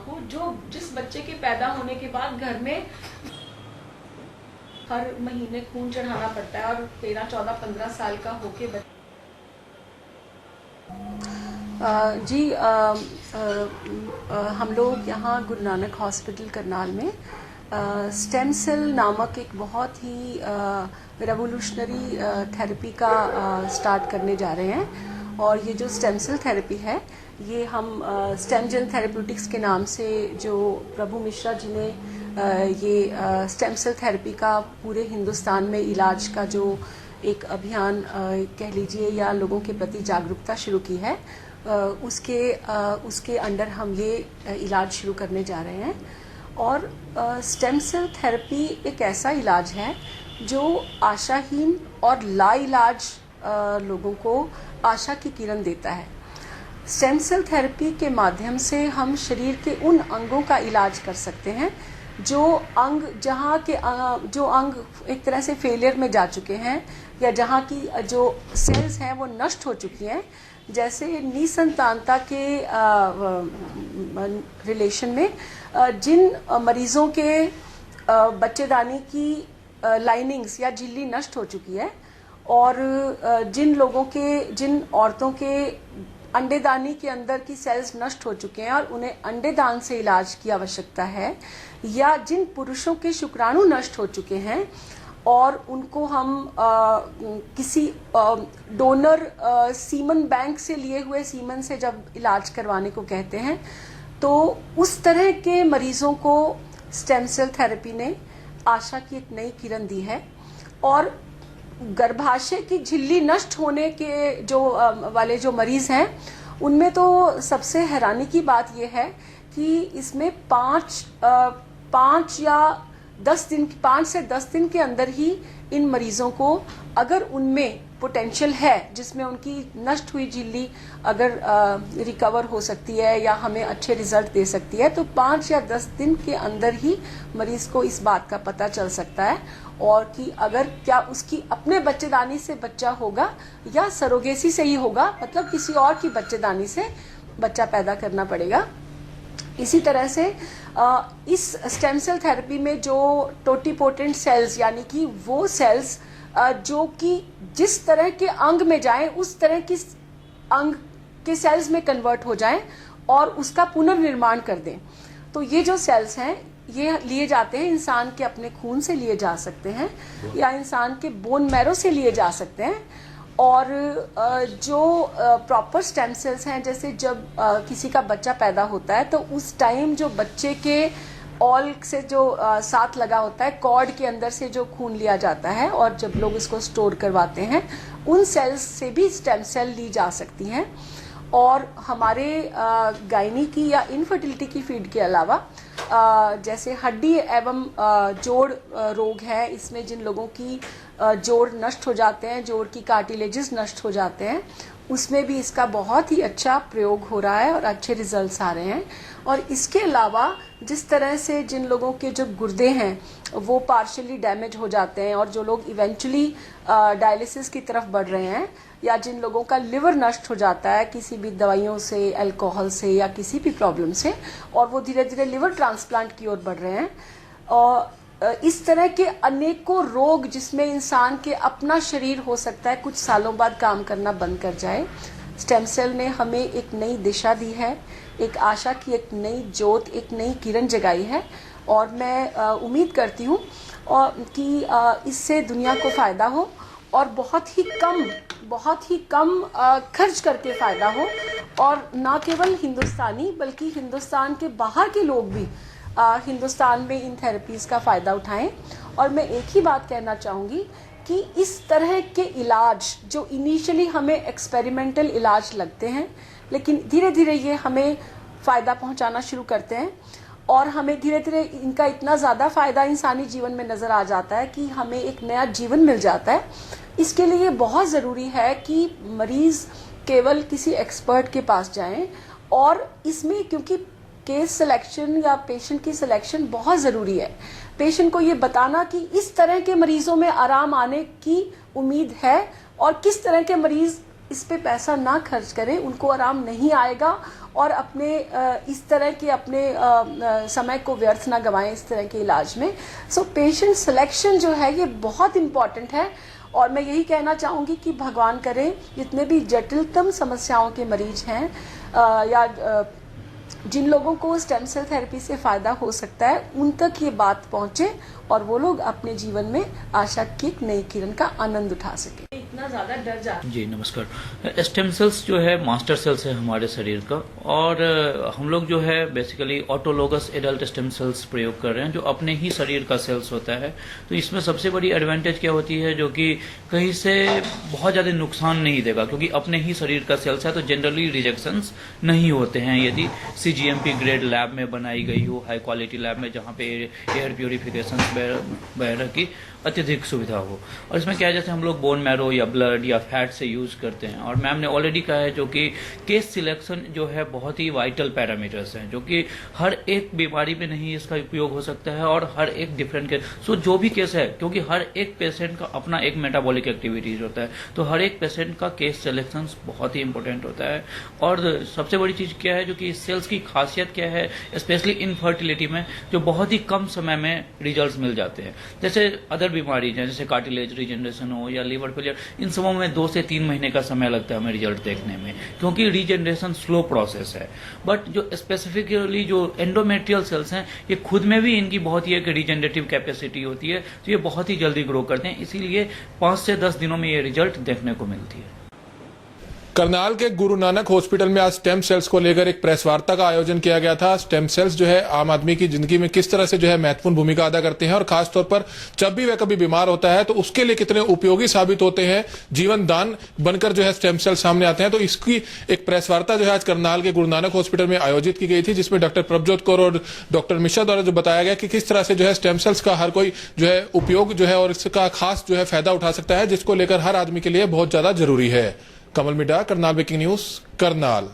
हो, जो जिस बच्चे के पैदा होने के बाद घर में हर महीने खून चढ़ाना पड़ता है और 13, 14, 15 साल का होके जी हम लोग यहाँ गुरु नानक हॉस्पिटल करनाल में स्टेम सेल नामक एक बहुत ही रेवोल्यूशनरी थेरेपी का स्टार्ट करने जा रहे हैं। और ये जो स्टेम सेल थेरेपी है ये हम स्टेम जेल थेरेप्यूटिक्स के नाम से जो प्रभु मिश्रा जी ने ये स्टेम सेल थेरेपी का पूरे हिंदुस्तान में इलाज का जो एक अभियान कह लीजिए या लोगों के प्रति जागरूकता शुरू की है, उसके अंडर हम ये इलाज शुरू करने जा रहे हैं। और स्टेम सेल थेरेपी एक ऐसा इलाज है जो आशाहीन और लाइलाज लोगों को आशा की किरण देता है। स्टेम सेल थेरेपी के माध्यम से हम शरीर के उन अंगों का इलाज कर सकते हैं जो अंग जो अंग एक तरह से फेलियर में जा चुके हैं या जहाँ की जो सेल्स हैं वो नष्ट हो चुकी हैं। जैसे निसंतानता के रिलेशन में जिन मरीजों के बच्चेदानी की लाइनिंग्स या झिल्ली नष्ट हो चुकी है और जिन औरतों के अंडेदानी के अंदर की सेल्स नष्ट हो चुके हैं और उन्हें अंडेदान से इलाज की आवश्यकता है, या जिन पुरुषों के शुक्राणु नष्ट हो चुके हैं और उनको हम किसी डोनर सीमन बैंक से लिए हुए सीमन से जब इलाज करवाने को कहते हैं, तो उस तरह के मरीजों को स्टेम सेल थेरेपी ने आशा की एक नई किरण दी है। और गर्भाशय की झिल्ली नष्ट होने के वाले जो मरीज हैं उनमें तो सबसे हैरानी की बात यह है कि इसमें 5 से 10 दिन के अंदर ही इन मरीजों को, अगर उनमें पोटेंशियल है जिसमें उनकी नष्ट हुई झिल्ली अगर रिकवर हो सकती है या हमें अच्छे रिजल्ट दे सकती है, तो 5 या 10 दिन के अंदर ही मरीज को इस बात का पता चल सकता है और कि अगर क्या उसकी अपने बच्चेदानी से बच्चा होगा या सरोगेसी से ही होगा, मतलब किसी और की बच्चेदानी से बच्चा पैदा करना पड़ेगा। इसी तरह से इस स्टेम सेल थेरेपी में जो टोटिपोटेंट सेल्स यानी कि वो सेल्स जो कि जिस तरह के अंग में जाएं उस तरह की अंग के सेल्स में कन्वर्ट हो जाएं और उसका पुनर्निर्माण कर दें, तो ये जो सेल्स हैं ये लिए जाते हैं, इंसान के अपने खून से लिए जा सकते हैं या इंसान के बोन मैरो से लिए जा सकते हैं। और जो प्रॉपर स्टेम सेल्स हैं, जैसे जब किसी का बच्चा पैदा होता है तो उस टाइम जो बच्चे के ऑल से जो साथ लगा होता है, कॉर्ड के अंदर से जो खून लिया जाता है और जब लोग इसको स्टोर करवाते हैं, उन सेल्स से भी स्टेम सेल ली जा सकती हैं। और हमारे गायनी की या इनफर्टिलिटी की फील्ड के अलावा जैसे हड्डी एवं जोड़ रोग है, इसमें जिन लोगों की जोड़ नष्ट हो जाते हैं, जोड़ की कार्टिलेजेस नष्ट हो जाते हैं, उसमें भी इसका बहुत ही अच्छा प्रयोग हो रहा है और अच्छे रिजल्ट्स आ रहे हैं। और इसके अलावा जिस तरह से जिन लोगों के जो गुर्दे हैं वो पार्शियली डैमेज हो जाते हैं और जो लोग इवेंचुअली डायलिसिस की तरफ बढ़ रहे हैं, या जिन लोगों का लिवर नष्ट हो जाता है किसी भी दवाइयों से, अल्कोहल से या किसी भी प्रॉब्लम से, और वो धीरे धीरे लिवर ट्रांसप्लांट की ओर बढ़ रहे हैं, और इस तरह के अनेकों रोग जिसमें इंसान के अपना शरीर हो सकता है कुछ सालों बाद काम करना बंद कर जाए, स्टेम सेल ने हमें एक नई दिशा दी है, एक आशा की एक नई ज्योत, एक नई किरण जगाई है। और मैं उम्मीद करती हूँ कि इससे दुनिया को फ़ायदा हो और बहुत ही कम खर्च करके फ़ायदा हो, और ना केवल हिंदुस्तानी बल्कि हिंदुस्तान के बाहर के लोग भी हिंदुस्तान में इन थेरेपीज़ का फ़ायदा उठाएं। और मैं एक ही बात कहना चाहूँगी कि इस तरह के इलाज जो इनिशियली हमें एक्सपेरिमेंटल इलाज लगते हैं, लेकिन धीरे धीरे ये हमें फ़ायदा पहुँचाना शुरू करते हैं और हमें धीरे धीरे इनका इतना ज़्यादा फ़ायदा इंसानी जीवन में नज़र आ जाता है कि हमें एक नया जीवन मिल जाता है। इसके लिए बहुत ज़रूरी है कि मरीज़ केवल किसी एक्सपर्ट के पास जाएं, और इसमें क्योंकि केस सिलेक्शन या पेशेंट की सिलेक्शन बहुत ज़रूरी है। पेशेंट को ये बताना कि इस तरह के मरीजों में आराम आने की उम्मीद है और किस तरह के मरीज़ इस पे पैसा ना खर्च करें, उनको आराम नहीं आएगा और अपने इस तरह के अपने समय को व्यर्थ ना गवाएं इस तरह के इलाज में। सो पेशेंट सिलेक्शन जो है ये बहुत इम्पॉर्टेंट है, और मैं यही कहना चाहूँगी कि भगवान करे जितने भी जटिलतम समस्याओं के मरीज हैं या जिन लोगों को स्टेम सेल थेरेपी से फायदा हो सकता है उन तक ये बात पहुंचे और वो लोग अपने जीवन में आशा की एक नई किरण का आनंद उठा सके। इतना ज्यादा डर जाते। जी नमस्कार। स्टेम सेल्स जो है मास्टर सेल्स है हमारे शरीर का, और हम लोग जो है basically autologous adult stem cells प्रयोग कर रहे हैं जो अपने ही शरीर का सेल्स होता है। तो इसमें सबसे बड़ी एडवांटेज क्या होती है, जो कि कहीं से बहुत ज्यादा नुकसान नहीं देगा, क्योंकि अपने ही शरीर का सेल्स है तो जनरली रिजेक्शंस नहीं होते हैं यदि CGMP ग्रेड लैब में बनाई गई हो, हाई क्वालिटी लैब में जहाँ पे एयर प्योरिफिकेशन वगैरह की अत्यधिक सुविधा हो। और इसमें क्या है, जैसे हम लोग बोन मैरो या ब्लड या फैट से यूज करते हैं, और मैम ने ऑलरेडी कहा है जो कि केस सिलेक्शन जो है बहुत ही वाइटल पैरामीटर्स हैं, जो कि हर एक बीमारी में नहीं इसका उपयोग हो सकता है और हर एक डिफरेंट केस। सो जो भी केस है, क्योंकि हर एक पेशेंट का अपना एक मेटाबॉलिक एक्टिविटीज होता है, तो हर एक पेशेंट का केस सिलेक्शन बहुत ही इंपॉर्टेंट होता है। और सबसे बड़ी चीज क्या है, जो कि सेल्स की खासियत क्या है, स्पेशली इनफर्टिलिटी में, जो बहुत ही कम समय में रिजल्ट मिल जाते हैं। जैसे अदर बीमारी है, जैसे कार्टिलेज रीजनरेशन हो या लिवर फेलियर, इन सबों में 2 से 3 महीने का समय लगता है हमें रिजल्ट देखने में, क्योंकि रीजनरेशन स्लो प्रोसेस है। बट जो स्पेसिफिकली जो एंडोमेट्रियल सेल्स हैं, ये खुद में भी इनकी बहुत ही एक रीजनरेटिव कैपेसिटी होती है, तो ये बहुत ही जल्दी ग्रो करते हैं, इसीलिए 5 से 10 दिनों में ये रिजल्ट देखने को मिलती है। करनाल के गुरु नानक हॉस्पिटल में आज स्टेम सेल्स को लेकर एक प्रेस वार्ता का आयोजन किया गया था। स्टेम सेल्स जो है आम आदमी की जिंदगी में किस तरह से जो है महत्वपूर्ण भूमिका अदा करते हैं, और खासतौर पर जब भी वह कभी बीमार होता है तो उसके लिए कितने उपयोगी साबित होते हैं, जीवन दान बनकर जो है स्टेम सेल्स सामने आते हैं। तो इसकी एक प्रेस वार्ता जो है आज करनाल के गुरु नानक हॉस्पिटल में आयोजित की गई थी, जिसमें डॉक्टर प्रभजोत कौर और डॉक्टर मिश्रा द्वारा जो बताया गया कि किस तरह से जो है स्टेम सेल्स का हर कोई जो है उपयोग जो है और इसका खास जो है फायदा उठा सकता है, जिसको लेकर हर आदमी के लिए बहुत ज्यादा जरूरी है। कमल मिडा, करनाल ब्रेकिंग न्यूज, करनाल।